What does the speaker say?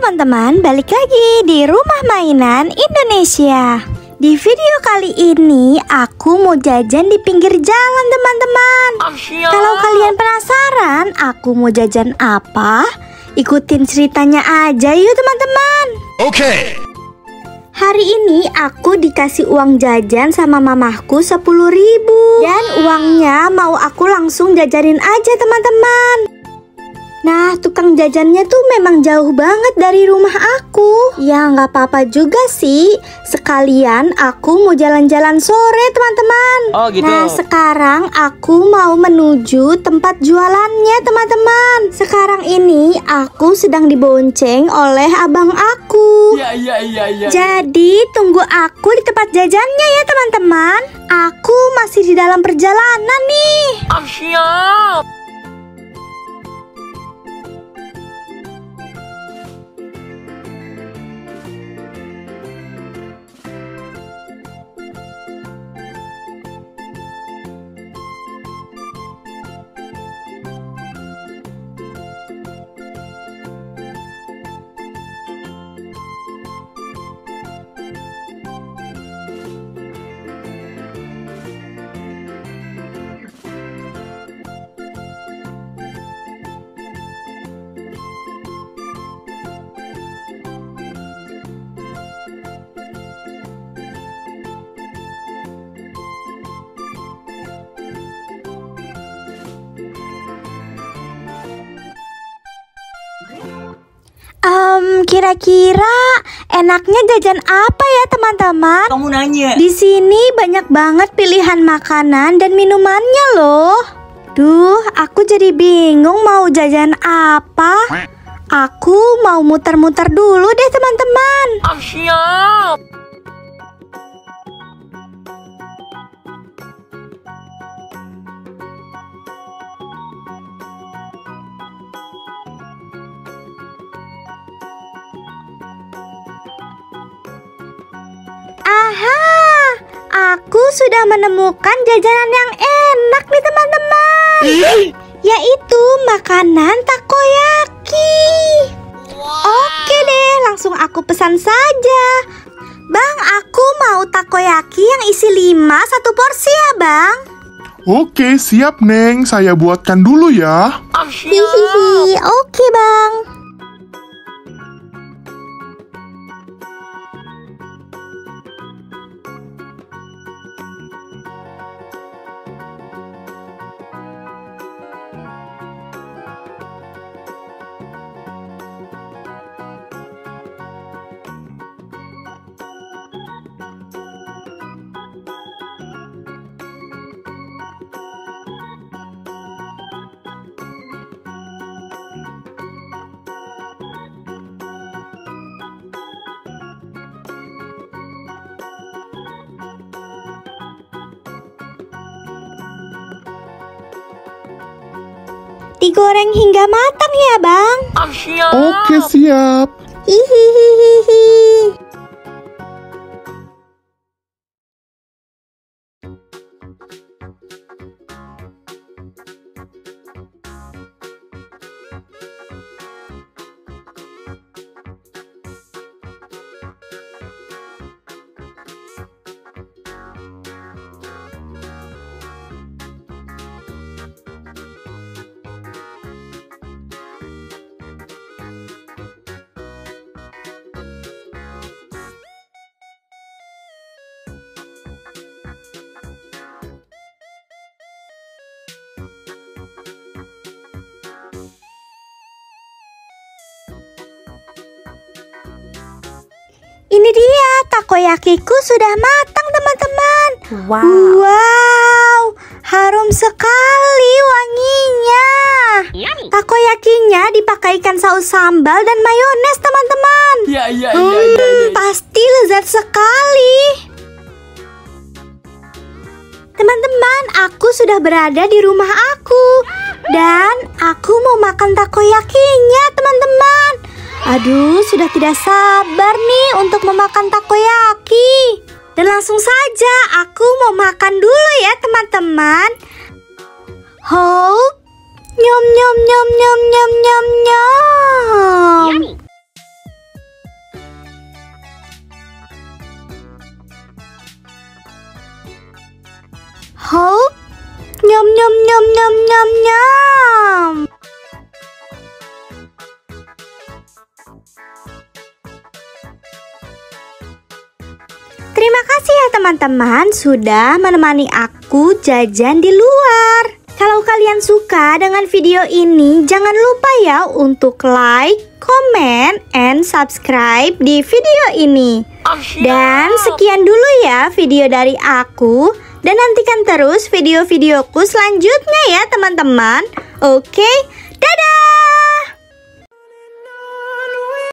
teman-teman, balik lagi di Rumah Mainan Indonesia. Di video kali ini aku mau jajan di pinggir jalan teman-teman. Kalau kalian penasaran aku mau jajan apa, ikutin ceritanya aja yuk teman-teman. Oke. Hari ini aku dikasih uang jajan sama mamahku 10.000. Dan uangnya mau aku langsung jajanin aja teman-teman. Nah, tukang jajannya tuh memang jauh banget dari rumah aku. Ya nggak apa-apa juga sih. Sekalian aku mau jalan-jalan sore teman-teman. Oh gitu. Nah, sekarang aku mau menuju tempat jualannya teman-teman. Sekarang ini aku sedang dibonceng oleh abang aku. Iya. Jadi tunggu aku di tempat jajannya ya teman-teman. Aku masih di dalam perjalanan nih. Siap. Kira-kira enaknya jajan apa ya teman-teman? Kamu nanya. Di sini banyak banget pilihan makanan dan minumannya loh. Duh, aku jadi bingung mau jajan apa. Aku mau muter-muter dulu deh teman-teman. Siap. Aha, aku sudah menemukan jajanan yang enak nih teman-teman. Yaitu makanan takoyaki. Oke deh, langsung aku pesan saja. Bang, aku mau takoyaki yang isi 5 satu porsi ya bang. Oke, siap Neng. Saya buatkan dulu ya. Hihihi, oke bang. Digoreng hingga matang ya bang. Siap. Oke, siap. Hihihihi. Ini dia, takoyakiku sudah matang teman-teman. Wow, harum sekali wanginya. Takoyakinya dipakaikan saus sambal dan mayones teman-teman. Iya. Pasti lezat sekali. Teman-teman, aku sudah berada di rumah aku. Dan aku mau makan takoyakinya teman-teman. Aduh, sudah tidak sabar nih untuk memakan takoyaki. Dan langsung saja aku mau makan dulu ya teman-teman. Hop, nyom nyom nyom nyom nyom nyom nyom. Hop. Nyam nyam nyam nyam nyam nyam. Terima kasih ya teman-teman sudah menemani aku jajan di luar. Kalau kalian suka dengan video ini, jangan lupa ya untuk like, comment, and subscribe di video ini. Dan sekian dulu ya video dari aku. Dan nantikan terus video-videoku selanjutnya ya teman-teman. Oke, dadah!